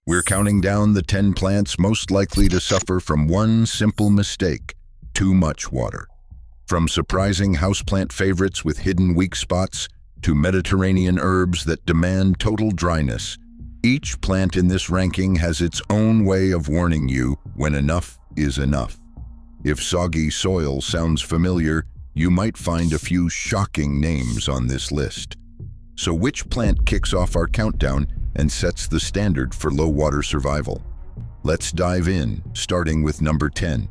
We're counting down the 10 plants most likely to suffer from one simple mistake: too much water. From surprising houseplant favorites with hidden weak spots to Mediterranean herbs that demand total dryness, each plant in this ranking has its own way of warning you when enough is enough. If soggy soil sounds familiar, you might find a few shocking names on this list. So which plant kicks off our countdown and sets the standard for low water survival? Let's dive in, starting with number 10.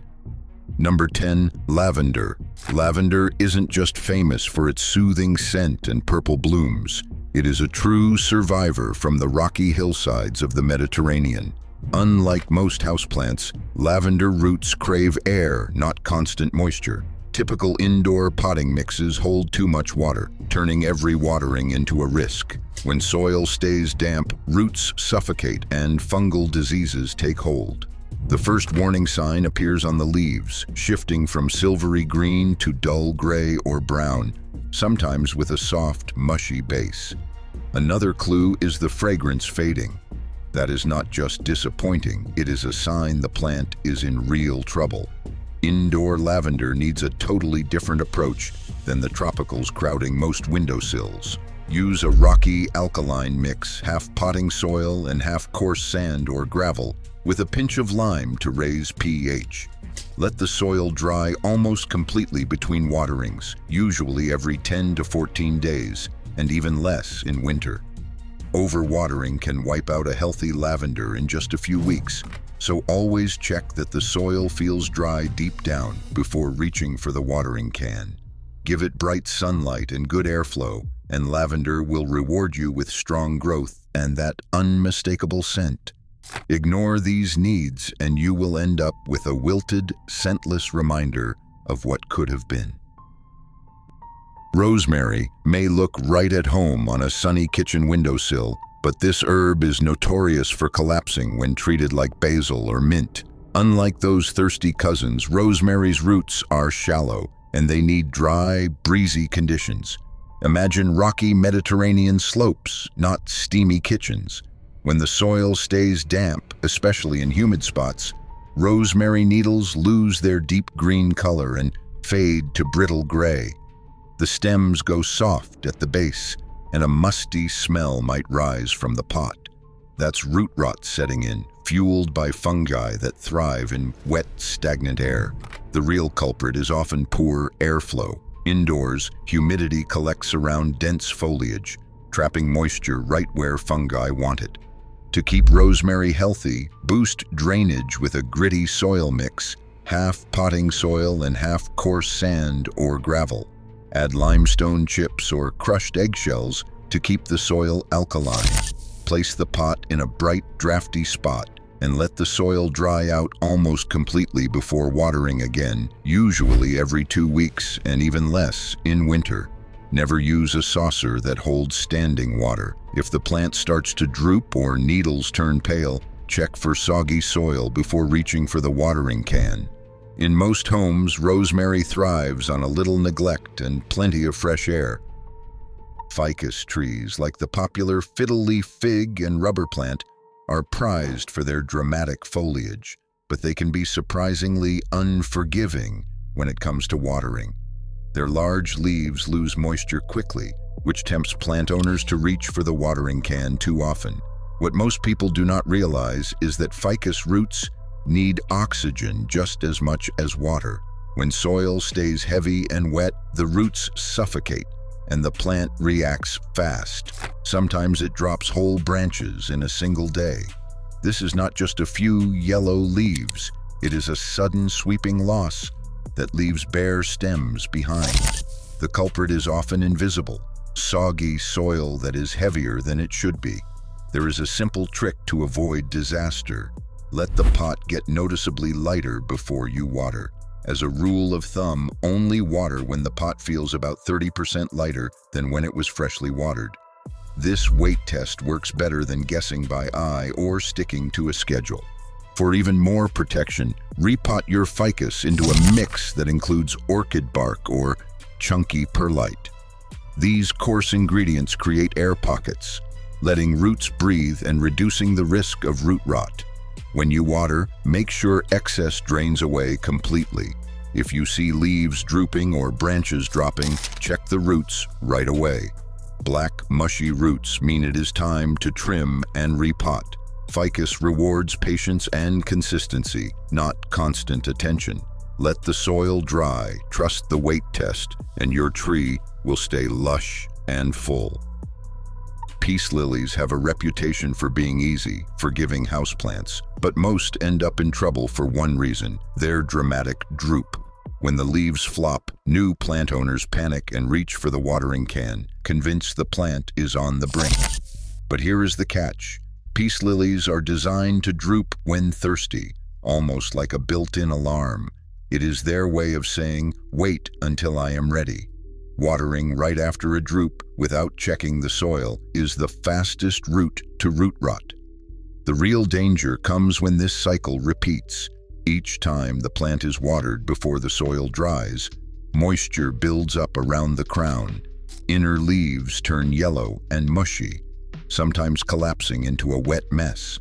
Number 10, lavender. Lavender isn't just famous for its soothing scent and purple blooms. It is a true survivor from the rocky hillsides of the Mediterranean. Unlike most houseplants, lavender roots crave air, not constant moisture. Typical indoor potting mixes hold too much water, turning every watering into a risk. When soil stays damp, roots suffocate and fungal diseases take hold. The first warning sign appears on the leaves, shifting from silvery green to dull gray or brown, sometimes with a soft, mushy base. Another clue is the fragrance fading. That is not just disappointing, it is a sign the plant is in real trouble. Indoor lavender needs a totally different approach than the tropicals crowding most windowsills. Use a rocky alkaline mix, half potting soil and half coarse sand or gravel, with a pinch of lime to raise pH. Let the soil dry almost completely between waterings, usually every 10 to 14 days, and even less in winter. Overwatering can wipe out a healthy lavender in just a few weeks, so always check that the soil feels dry deep down before reaching for the watering can. Give it bright sunlight and good airflow, and lavender will reward you with strong growth and that unmistakable scent. Ignore these needs and you will end up with a wilted, scentless reminder of what could have been. Rosemary may look right at home on a sunny kitchen windowsill, but this herb is notorious for collapsing when treated like basil or mint. Unlike those thirsty cousins, rosemary's roots are shallow and they need dry, breezy conditions. Imagine rocky Mediterranean slopes, not steamy kitchens. When the soil stays damp, especially in humid spots, rosemary needles lose their deep green color and fade to brittle gray. The stems go soft at the base, and a musty smell might rise from the pot. That's root rot setting in, fueled by fungi that thrive in wet, stagnant air. The real culprit is often poor airflow. Indoors, humidity collects around dense foliage, trapping moisture right where fungi want it. To keep rosemary healthy, boost drainage with a gritty soil mix, half potting soil and half coarse sand or gravel. Add limestone chips or crushed eggshells to keep the soil alkaline. Place the pot in a bright, drafty spot and let the soil dry out almost completely before watering again, usually every 2 weeks and even less in winter. Never use a saucer that holds standing water. If the plant starts to droop or needles turn pale, check for soggy soil before reaching for the watering can. In most homes, rosemary thrives on a little neglect and plenty of fresh air. Ficus trees, like the popular fiddle-leaf fig and rubber plant, are prized for their dramatic foliage, but they can be surprisingly unforgiving when it comes to watering. Their large leaves lose moisture quickly, which tempts plant owners to reach for the watering can too often. What most people do not realize is that ficus roots need oxygen just as much as water. When soil stays heavy and wet, the roots suffocate, and the plant reacts fast. Sometimes it drops whole branches in a single day. This is not just a few yellow leaves, it is a sudden sweeping loss that leaves bare stems behind. The culprit is often invisible, soggy soil that is heavier than it should be. There is a simple trick to avoid disaster. Let the pot get noticeably lighter before you water. As a rule of thumb, only water when the pot feels about 30% lighter than when it was freshly watered. This weight test works better than guessing by eye or sticking to a schedule. For even more protection, repot your ficus into a mix that includes orchid bark or chunky perlite. These coarse ingredients create air pockets, letting roots breathe and reducing the risk of root rot. When you water, make sure excess drains away completely. If you see leaves drooping or branches dropping, check the roots right away. Black, mushy roots mean it is time to trim and repot. Ficus rewards patience and consistency, not constant attention. Let the soil dry, trust the weight test, and your tree will stay lush and full. Peace lilies have a reputation for being easy, forgiving houseplants, but most end up in trouble for one reason: their dramatic droop. When the leaves flop, new plant owners panic and reach for the watering can, convinced the plant is on the brink. But here is the catch. Peace lilies are designed to droop when thirsty, almost like a built-in alarm. It is their way of saying, "Wait until I am ready." Watering right after a droop without checking the soil is the fastest route to root rot. The real danger comes when this cycle repeats. Each time the plant is watered before the soil dries, moisture builds up around the crown. Inner leaves turn yellow and mushy, sometimes collapsing into a wet mess.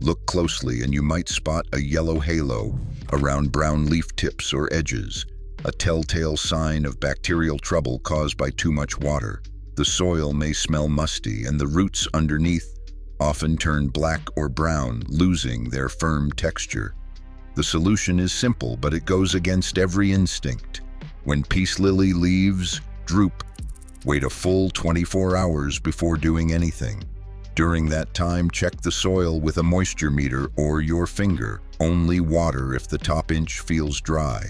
Look closely and you might spot a yellow halo around brown leaf tips or edges, a telltale sign of bacterial trouble caused by too much water. The soil may smell musty and the roots underneath often turn black or brown, losing their firm texture. The solution is simple, but it goes against every instinct. When peace lily leaves droop, wait a full 24 hours before doing anything. During that time, check the soil with a moisture meter or your finger. Only water if the top inch feels dry.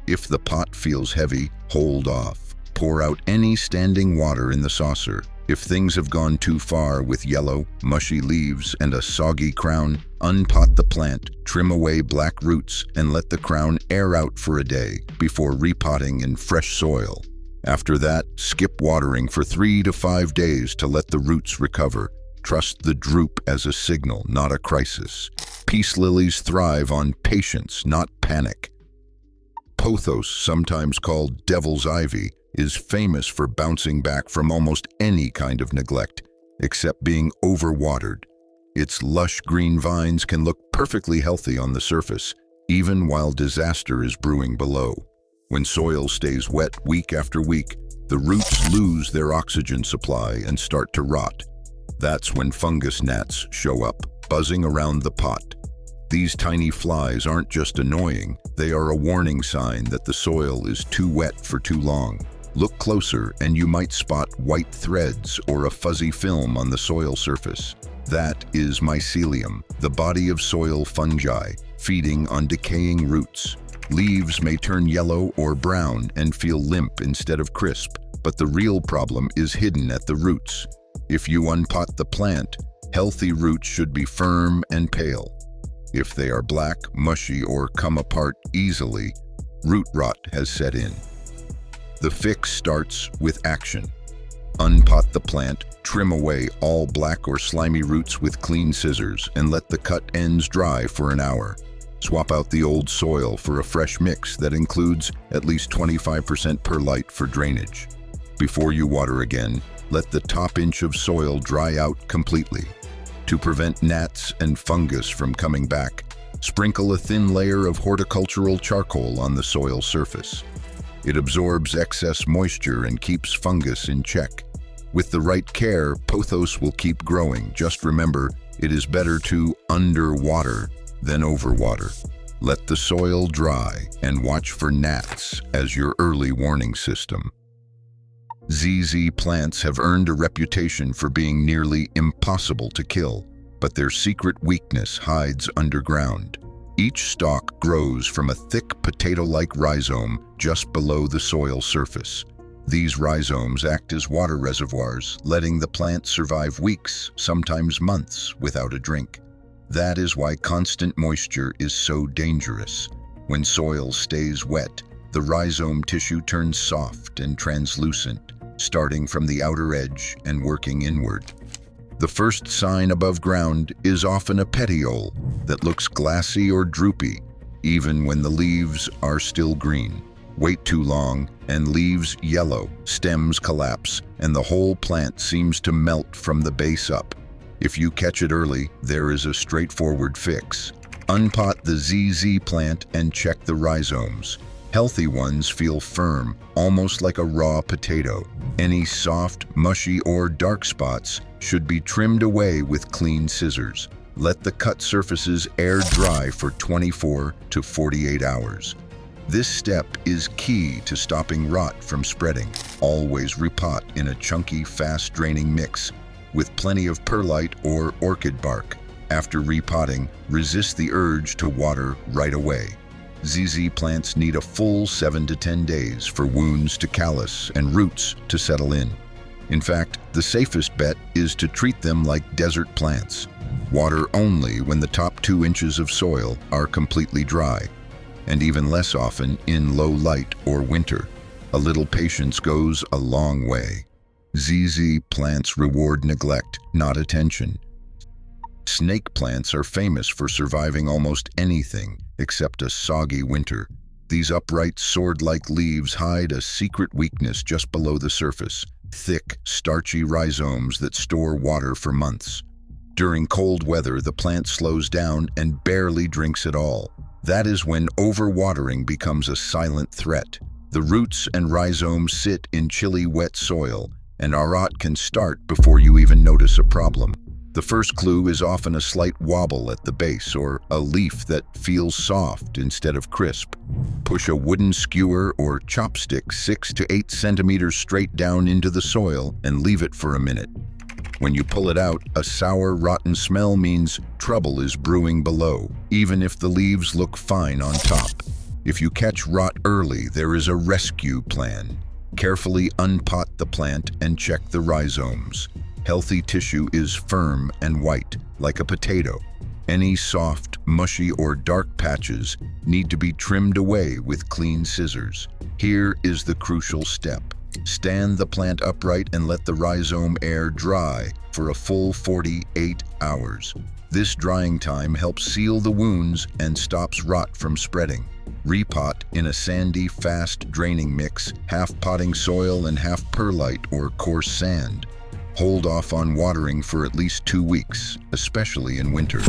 If the pot feels heavy, hold off. Pour out any standing water in the saucer. If things have gone too far with yellow, mushy leaves and a soggy crown, unpot the plant, trim away black roots, and let the crown air out for a day before repotting in fresh soil. After that, skip watering for 3 to 5 days to let the roots recover. Trust the droop as a signal, not a crisis. Peace lilies thrive on patience, not panic. Pothos, sometimes called devil's ivy, is famous for bouncing back from almost any kind of neglect, except being overwatered. Its lush green vines can look perfectly healthy on the surface, even while disaster is brewing below. When soil stays wet week after week, the roots lose their oxygen supply and start to rot. That's when fungus gnats show up, buzzing around the pot. These tiny flies aren't just annoying, they are a warning sign that the soil is too wet for too long. Look closer and you might spot white threads or a fuzzy film on the soil surface. That is mycelium, the body of soil fungi, feeding on decaying roots. Leaves may turn yellow or brown and feel limp instead of crisp, but the real problem is hidden at the roots. If you unpot the plant, healthy roots should be firm and pale. If they are black, mushy, or come apart easily, root rot has set in. The fix starts with action. Unpot the plant, trim away all black or slimy roots with clean scissors, and let the cut ends dry for an hour. Swap out the old soil for a fresh mix that includes at least 25% perlite for drainage. Before you water again, let the top inch of soil dry out completely. To prevent gnats and fungus from coming back, sprinkle a thin layer of horticultural charcoal on the soil surface. It absorbs excess moisture and keeps fungus in check. With the right care, pothos will keep growing. Just remember, it is better to underwater than overwater. Let the soil dry and watch for gnats as your early warning system. ZZ plants have earned a reputation for being nearly impossible to kill, but their secret weakness hides underground. Each stalk grows from a thick potato-like rhizome just below the soil surface. These rhizomes act as water reservoirs, letting the plant survive weeks, sometimes months, without a drink. That is why constant moisture is so dangerous. When soil stays wet, the rhizome tissue turns soft and translucent, starting from the outer edge and working inward. The first sign above ground is often a petiole that looks glassy or droopy, even when the leaves are still green. Wait too long, and leaves yellow, stems collapse, and the whole plant seems to melt from the base up. If you catch it early, there is a straightforward fix. Unpot the ZZ plant and check the rhizomes. Healthy ones feel firm, almost like a raw potato. Any soft, mushy, or dark spots should be trimmed away with clean scissors. Let the cut surfaces air dry for 24 to 48 hours. This step is key to stopping rot from spreading. Always repot in a chunky, fast-draining mix with plenty of perlite or orchid bark. After repotting, resist the urge to water right away. ZZ plants need a full 7 to 10 days for wounds to callus and roots to settle in. In fact, the safest bet is to treat them like desert plants. Water only when the top 2 inches of soil are completely dry, and even less often in low light or winter. A little patience goes a long way. ZZ plants reward neglect, not attention. Snake plants are famous for surviving almost anything except a soggy winter. These upright, sword-like leaves hide a secret weakness just below the surface: thick, starchy rhizomes that store water for months. During cold weather, the plant slows down and barely drinks at all. That is when overwatering becomes a silent threat. The roots and rhizomes sit in chilly, wet soil, and rot can start before you even notice a problem. The first clue is often a slight wobble at the base or a leaf that feels soft instead of crisp. Push a wooden skewer or chopstick 6 to 8 centimeters straight down into the soil and leave it for a minute. When you pull it out, a sour, rotten smell means trouble is brewing below, even if the leaves look fine on top. If you catch rot early, there is a rescue plan. Carefully unpot the plant and check the rhizomes. Healthy tissue is firm and white, like a potato. Any soft, mushy, or dark patches need to be trimmed away with clean scissors. Here is the crucial step. Stand the plant upright and let the rhizome air dry for a full 48 hours. This drying time helps seal the wounds and stops rot from spreading. Repot in a sandy, fast-draining mix, half potting soil and half perlite or coarse sand. Hold off on watering for at least 2 weeks, especially in winter.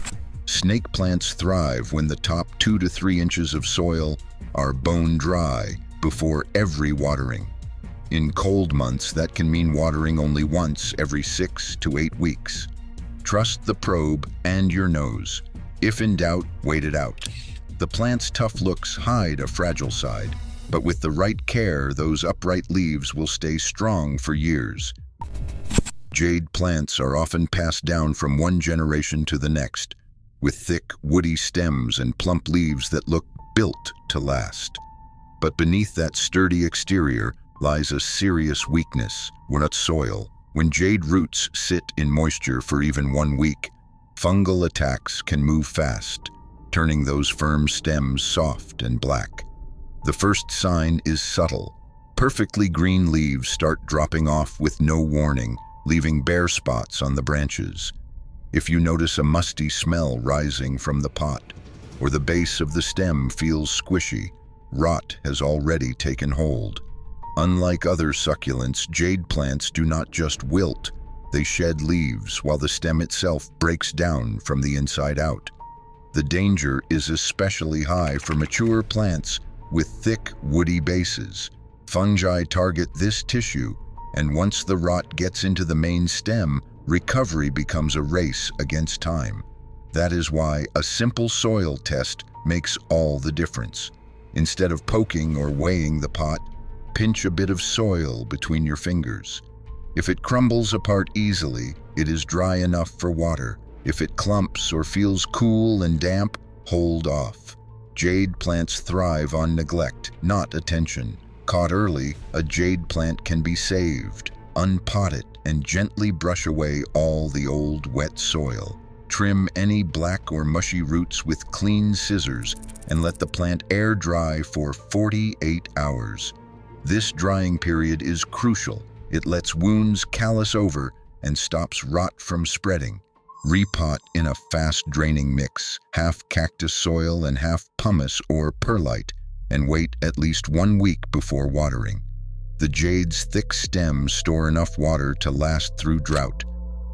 Snake plants thrive when the top 2 to 3 inches of soil are bone dry before every watering. In cold months, that can mean watering only once every 6 to 8 weeks. Trust the probe and your nose. If in doubt, wait it out. The plant's tough looks hide a fragile side, but with the right care, those upright leaves will stay strong for years. Jade plants are often passed down from one generation to the next, with thick, woody stems and plump leaves that look built to last. But beneath that sturdy exterior lies a serious weakness: not soil. When jade roots sit in moisture for even 1 week, fungal attacks can move fast, turning those firm stems soft and black. The first sign is subtle. Perfectly green leaves start dropping off with no warning, leaving bare spots on the branches. If you notice a musty smell rising from the pot, or the base of the stem feels squishy, rot has already taken hold. Unlike other succulents, jade plants do not just wilt, they shed leaves while the stem itself breaks down from the inside out. The danger is especially high for mature plants with thick, woody bases. Fungi target this tissue, and once the rot gets into the main stem, recovery becomes a race against time. That is why a simple soil test makes all the difference. Instead of poking or weighing the pot, pinch a bit of soil between your fingers. If it crumbles apart easily, it is dry enough for water. If it clumps or feels cool and damp, hold off. Jade plants thrive on neglect, not attention. Caught early, a jade plant can be saved. Unpot it and gently brush away all the old, wet soil. Trim any black or mushy roots with clean scissors and let the plant air dry for 48 hours. This drying period is crucial. It lets wounds callus over and stops rot from spreading. Repot in a fast-draining mix, half cactus soil and half pumice or perlite, and wait at least 1 week before watering. The jade's thick stems store enough water to last through drought.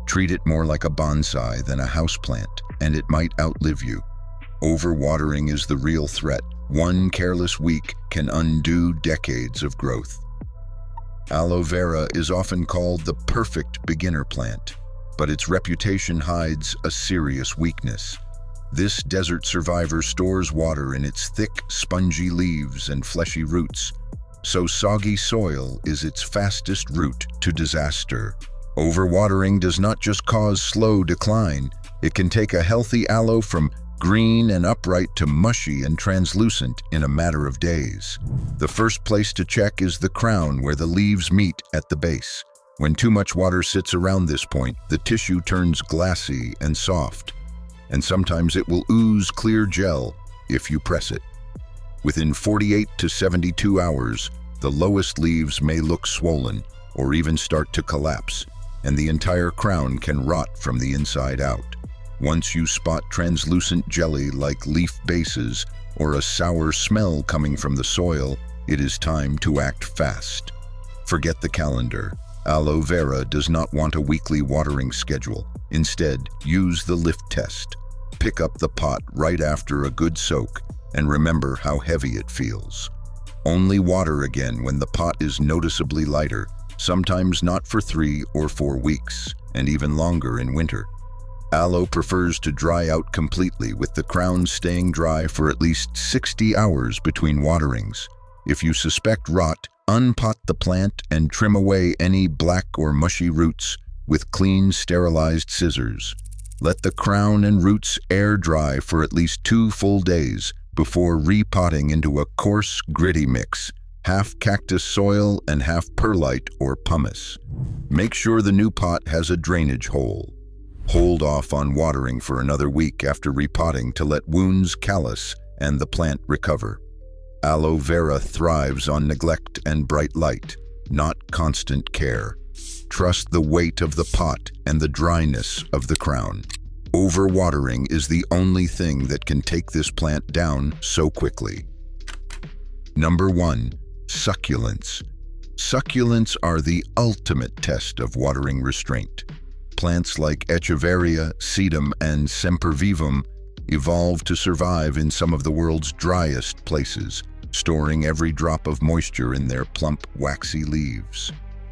Treat it more like a bonsai than a houseplant, and it might outlive you. Overwatering is the real threat. One careless week can undo decades of growth. Aloe vera is often called the perfect beginner plant, but its reputation hides a serious weakness. This desert survivor stores water in its thick, spongy leaves and fleshy roots, so soggy soil is its fastest route to disaster. Overwatering does not just cause slow decline, it can take a healthy aloe from green and upright to mushy and translucent in a matter of days. The first place to check is the crown where the leaves meet at the base. When too much water sits around this point, the tissue turns glassy and soft, and sometimes it will ooze clear gel if you press it. Within 48 to 72 hours, the lowest leaves may look swollen or even start to collapse, and the entire crown can rot from the inside out. Once you spot translucent jelly like leaf bases or a sour smell coming from the soil, it is time to act fast. Forget the calendar. Aloe vera does not want a weekly watering schedule. Instead, use the lift test. Pick up the pot right after a good soak and remember how heavy it feels. Only water again when the pot is noticeably lighter, sometimes not for 3 or 4 weeks, and even longer in winter. Aloe prefers to dry out completely, with the crown staying dry for at least 60 hours between waterings. If you suspect rot, unpot the plant and trim away any black or mushy roots with clean, sterilized scissors. Let the crown and roots air dry for at least 2 full days before repotting into a coarse, gritty mix, half cactus soil and half perlite or pumice. Make sure the new pot has a drainage hole. Hold off on watering for another week after repotting to let wounds callus and the plant recover. Aloe vera thrives on neglect and bright light, not constant care. Trust the weight of the pot and the dryness of the crown. Overwatering is the only thing that can take this plant down so quickly. Number 1. Succulents. Succulents are the ultimate test of watering restraint. Plants like Echeveria, Sedum, and Sempervivum evolved to survive in some of the world's driest places, storing every drop of moisture in their plump, waxy leaves.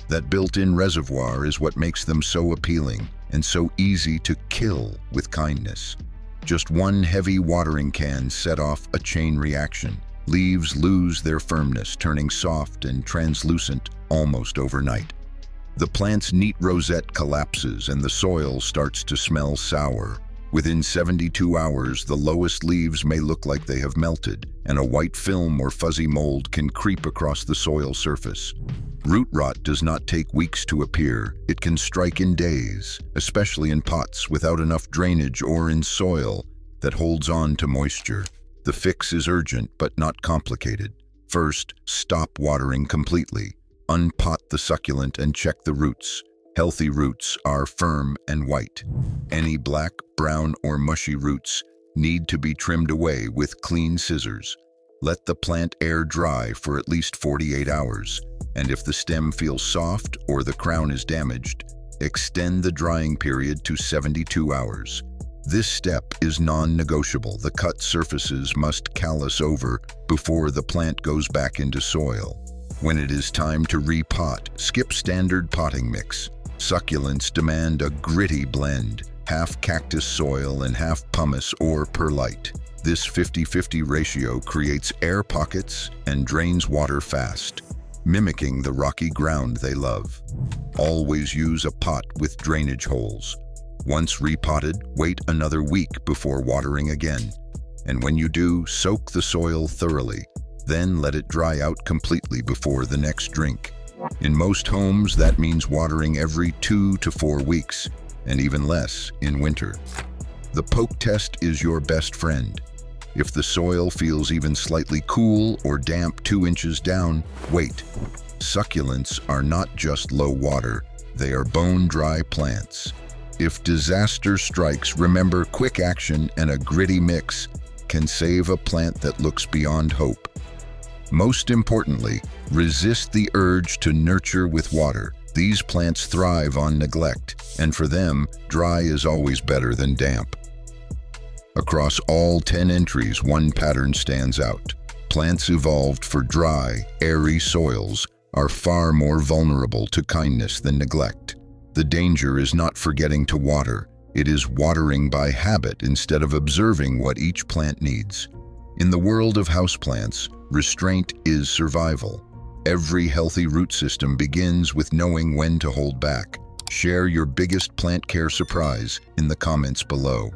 That built-in reservoir is what makes them so appealing and so easy to kill with kindness. Just one heavy watering can set off a chain reaction. Leaves lose their firmness, turning soft and translucent almost overnight. The plant's neat rosette collapses and the soil starts to smell sour. Within 72 hours, the lowest leaves may look like they have melted, and a white film or fuzzy mold can creep across the soil surface. Root rot does not take weeks to appear. It can strike in days, especially in pots without enough drainage or in soil that holds on to moisture. The fix is urgent but not complicated. First, stop watering completely. Unpot the succulent and check the roots. Healthy roots are firm and white. Any black, brown, or mushy roots need to be trimmed away with clean scissors. Let the plant air dry for at least 48 hours, and if the stem feels soft or the crown is damaged, extend the drying period to 72 hours. This step is non-negotiable. The cut surfaces must callus over before the plant goes back into soil. When it is time to repot, skip standard potting mix. Succulents demand a gritty blend, half cactus soil and half pumice or perlite. This 50-50 ratio creates air pockets and drains water fast, mimicking the rocky ground they love. Always use a pot with drainage holes. Once repotted, wait another week before watering again. And when you do, soak the soil thoroughly. Then let it dry out completely before the next drink. In most homes, that means watering every 2 to 4 weeks, and even less in winter. The poke test is your best friend. If the soil feels even slightly cool or damp 2 inches down, wait. Succulents are not just low water, they are bone-dry plants. If disaster strikes, remember quick action and a gritty mix can save a plant that looks beyond hope. Most importantly, resist the urge to nurture with water. These plants thrive on neglect, and for them, dry is always better than damp. Across all 10 entries, one pattern stands out. Plants evolved for dry, airy soils are far more vulnerable to kindness than neglect. The danger is not forgetting to water. It is watering by habit instead of observing what each plant needs. In the world of houseplants, restraint is survival. Every healthy root system begins with knowing when to hold back. Share your biggest plant care surprise in the comments below.